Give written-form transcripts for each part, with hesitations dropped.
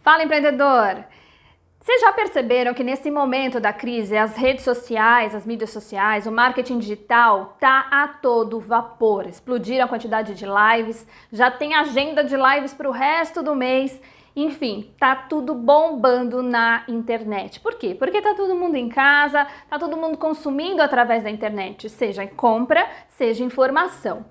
Fala, empreendedor! Vocês já perceberam que nesse momento da crise, as redes sociais, as mídias sociais, o marketing digital tá a todo vapor. Explodiram a quantidade de lives, já tem agenda de lives para o resto do mês. Enfim, tá tudo bombando na internet. Por quê? Porque tá todo mundo em casa, tá todo mundo consumindo através da internet, seja em compra, seja informação.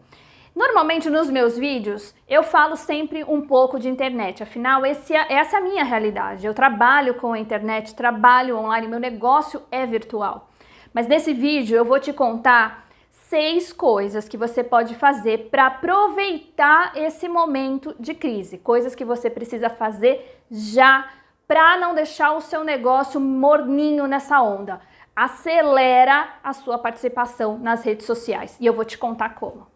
Normalmente nos meus vídeos eu falo sempre um pouco de internet, afinal essa é a minha realidade. Eu trabalho com a internet, trabalho online, meu negócio é virtual. Mas nesse vídeo eu vou te contar 6 coisas que você pode fazer para aproveitar esse momento de crise. Coisas que você precisa fazer já para não deixar o seu negócio morninho nessa onda. Acelera a sua participação nas redes sociais e eu vou te contar como.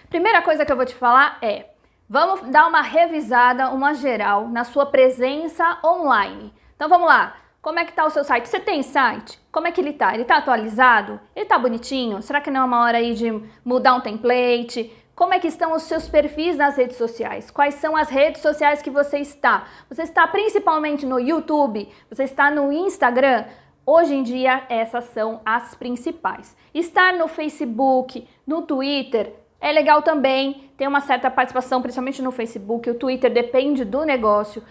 Primeira coisa que eu vou te falar é, vamos dar uma revisada, uma geral na sua presença online. Então vamos lá, como é que tá o seu site? Você tem site? Como é que ele tá? Ele tá atualizado? Ele tá bonitinho? Será que não é uma hora aí de mudar um template? Como é que estão os seus perfis nas redes sociais? Quais são as redes sociais que você está? Você está principalmente no YouTube? Você está no Instagram? Hoje em dia essas são as principais. Estar no Facebook, no Twitter, é legal também, tem uma certa participação, principalmente no Facebook, o Twitter depende do negócio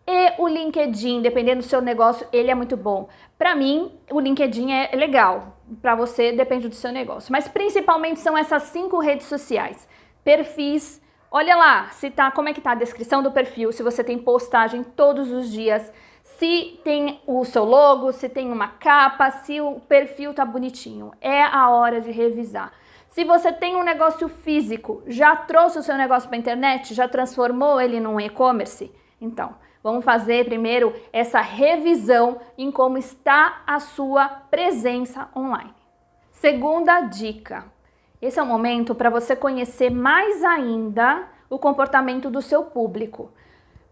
e o LinkedIn, dependendo do seu negócio, ele é muito bom. Para mim, o LinkedIn é legal, para você depende do seu negócio, mas principalmente são essas 5 redes sociais. Perfis, olha lá, como é que tá a descrição do perfil, se você tem postagem todos os dias, se tem o seu logo, se tem uma capa, se o perfil tá bonitinho, é a hora de revisar. Se você tem um negócio físico, já trouxe o seu negócio para a internet, já transformou ele num e-commerce? Então, vamos fazer primeiro essa revisão em como está a sua presença online. Segunda dica, esse é o momento para você conhecer mais ainda o comportamento do seu público.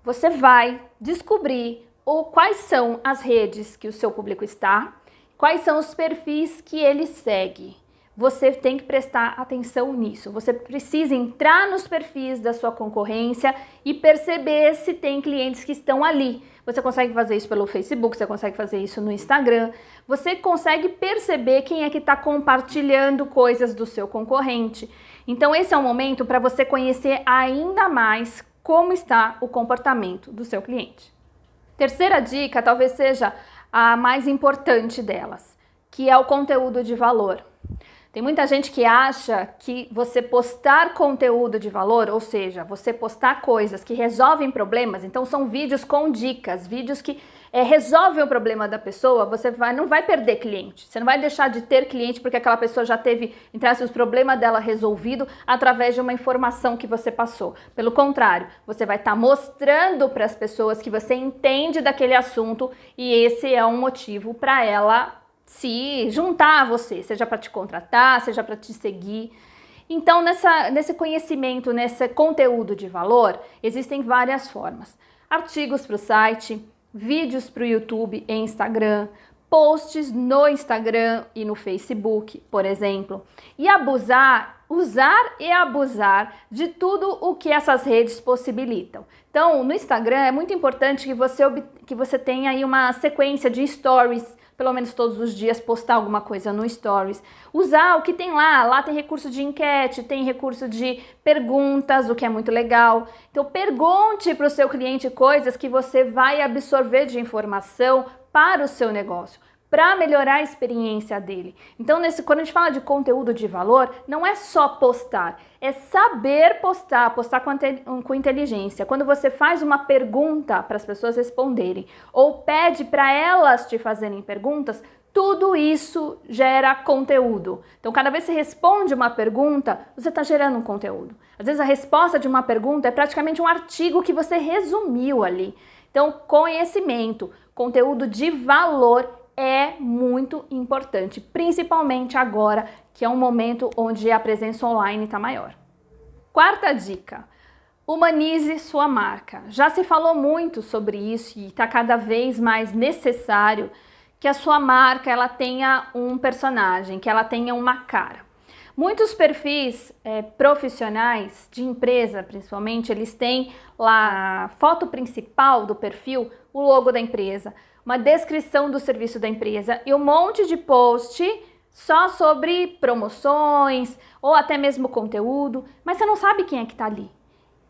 Você vai descobrir quais são as redes que o seu público está, quais são os perfis que ele segue. Você tem que prestar atenção nisso. Você precisa entrar nos perfis da sua concorrência e perceber se tem clientes que estão ali. Você consegue fazer isso pelo Facebook, você consegue fazer isso no Instagram. Você consegue perceber quem é que está compartilhando coisas do seu concorrente. Então esse é o momento para você conhecer ainda mais como está o comportamento do seu cliente. Terceira dica, talvez seja a mais importante delas, que é o conteúdo de valor. Tem muita gente que acha que você postar conteúdo de valor, ou seja, você postar coisas que resolvem problemas, então são vídeos com dicas, vídeos que resolvem o problema da pessoa, você não vai perder cliente, você não vai deixar de ter cliente porque aquela pessoa já teve, entre aspas, o problema dela resolvido através de uma informação que você passou. Pelo contrário, você vai estar mostrando para as pessoas que você entende daquele assunto e esse é um motivo para ela se juntar a você, seja para te contratar, seja para te seguir. Então, nesse conhecimento, nesse conteúdo de valor, existem várias formas. Artigos para o site, vídeos para o YouTube e Instagram, posts no Instagram e no Facebook, por exemplo. E usar e abusar de tudo o que essas redes possibilitam. Então, no Instagram é muito importante que você tenha aí uma sequência de stories, pelo menos todos os dias postar alguma coisa no Stories. Usar o que tem lá tem recurso de enquete, tem recurso de perguntas, o que é muito legal. Então pergunte para o seu cliente coisas que você vai absorver de informação para o seu negócio, para melhorar a experiência dele. Então quando a gente fala de conteúdo de valor, não é só postar, é saber postar com inteligência. Quando você faz uma pergunta para as pessoas responderem ou pede para elas te fazerem perguntas, tudo isso gera conteúdo. Então, cada vez que você responde uma pergunta, você está gerando um conteúdo. Às vezes a resposta de uma pergunta é praticamente um artigo que você resumiu ali. Então, conhecimento, conteúdo de valor é muito importante, principalmente agora, que é um momento onde a presença online está maior. Quarta dica, humanize sua marca. Já se falou muito sobre isso e está cada vez mais necessário que a sua marca ela tenha um personagem, que ela tenha uma cara. Muitos perfis profissionais de empresa, principalmente, eles têm lá a foto principal do perfil, o logo da empresa, uma descrição do serviço da empresa e um monte de post só sobre promoções ou até mesmo conteúdo, mas você não sabe quem é que está ali.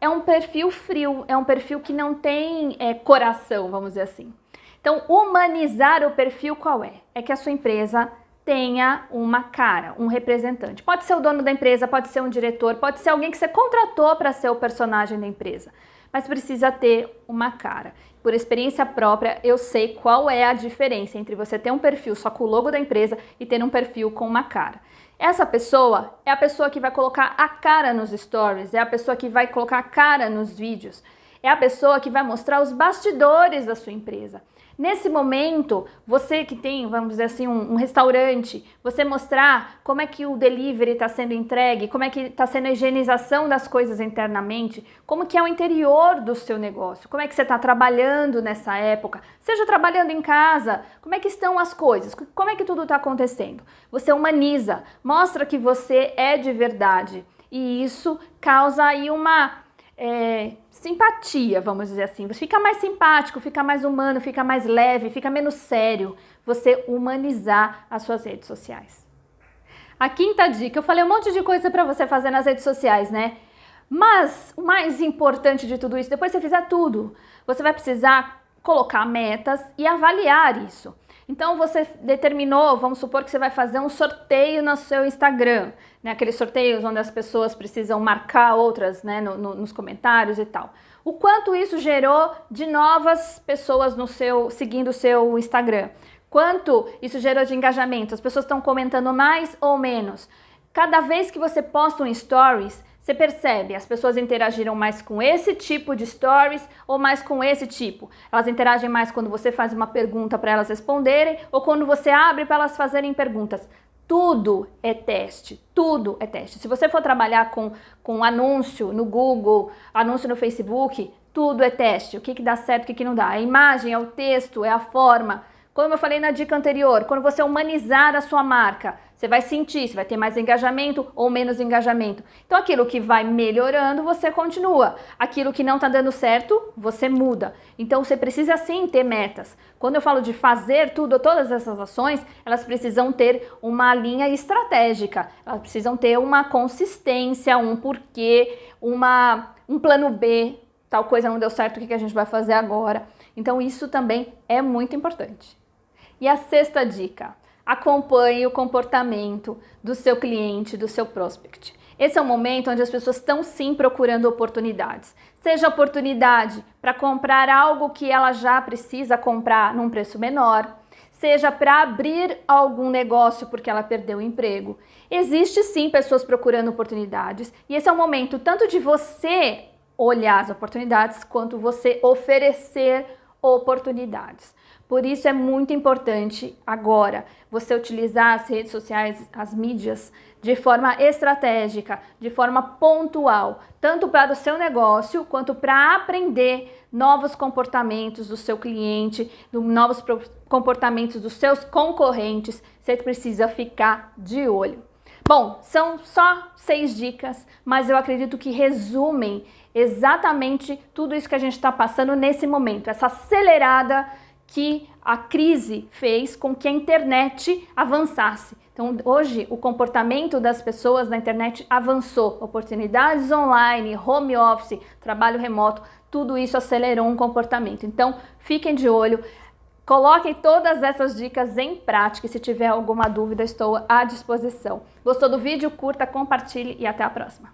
É um perfil frio, é um perfil que não tem coração, vamos dizer assim. Então, humanizar o perfil qual é? É que a sua empresa tenha uma cara, um representante. Pode ser o dono da empresa, pode ser um diretor, pode ser alguém que você contratou para ser o personagem da empresa, mas precisa ter uma cara. Por experiência própria, eu sei qual é a diferença entre você ter um perfil só com o logo da empresa e ter um perfil com uma cara. Essa pessoa é a pessoa que vai colocar a cara nos stories, é a pessoa que vai colocar a cara nos vídeos, é a pessoa que vai mostrar os bastidores da sua empresa. Nesse momento, você que tem, vamos dizer assim, um restaurante, você mostrar como é que o delivery está sendo entregue, como é que está sendo a higienização das coisas internamente, como que é o interior do seu negócio, como é que você está trabalhando nessa época, seja trabalhando em casa, como é que estão as coisas, como é que tudo está acontecendo. Você humaniza, mostra que você é de verdade e isso causa aí uma simpatia, vamos dizer assim. Você fica mais simpático, fica mais humano, fica mais leve, fica menos sério. Você humanizar as suas redes sociais. A quinta dica, eu falei um monte de coisa para você fazer nas redes sociais, né? Mas o mais importante de tudo isso, depois que você fizer tudo, você vai precisar colocar metas e avaliar isso. Então você determinou, vamos supor que você vai fazer um sorteio no seu Instagram, né? Aqueles sorteios onde as pessoas precisam marcar outras, né, nos comentários e tal. O quanto isso gerou de novas pessoas seguindo o seu Instagram? Quanto isso gerou de engajamento? As pessoas estão comentando mais ou menos? Cada vez que você posta um stories, você percebe, as pessoas interagiram mais com esse tipo de stories ou mais com esse tipo? Elas interagem mais quando você faz uma pergunta para elas responderem ou quando você abre para elas fazerem perguntas? Tudo é teste, tudo é teste. Se você for trabalhar com anúncio no Google, anúncio no Facebook, tudo é teste. O que dá certo, o que não dá? A imagem, é o texto, é a forma. Como eu falei na dica anterior, quando você humanizar a sua marca, você vai sentir, você vai ter mais engajamento ou menos engajamento. Então aquilo que vai melhorando, você continua. Aquilo que não está dando certo, você muda. Então você precisa sim ter metas. Quando eu falo de fazer tudo, todas essas ações, elas precisam ter uma linha estratégica. Elas precisam ter uma consistência, um porquê, um plano B. Tal coisa não deu certo, o que a gente vai fazer agora? Então isso também é muito importante. E a sexta dica, acompanhe o comportamento do seu cliente, do seu prospect. Esse é um momento onde as pessoas estão sim procurando oportunidades. Seja oportunidade para comprar algo que ela já precisa comprar num preço menor, seja para abrir algum negócio porque ela perdeu o emprego. Existe sim pessoas procurando oportunidades e esse é o momento tanto de você olhar as oportunidades quanto você oferecer oportunidades. Por isso é muito importante agora você utilizar as redes sociais, as mídias, de forma estratégica, de forma pontual, tanto para o seu negócio quanto para aprender novos comportamentos do seu cliente, novos comportamentos dos seus concorrentes. Você precisa ficar de olho. Bom, são só 6 dicas, mas eu acredito que resumem exatamente tudo isso que a gente está passando nesse momento, essa acelerada que a crise fez com que a internet avançasse. Então, hoje, o comportamento das pessoas na internet avançou. Oportunidades online, home office, trabalho remoto, tudo isso acelerou um comportamento. Então, fiquem de olho, coloquem todas essas dicas em prática e se tiver alguma dúvida, estou à disposição. Gostou do vídeo? Curta, compartilhe e até a próxima.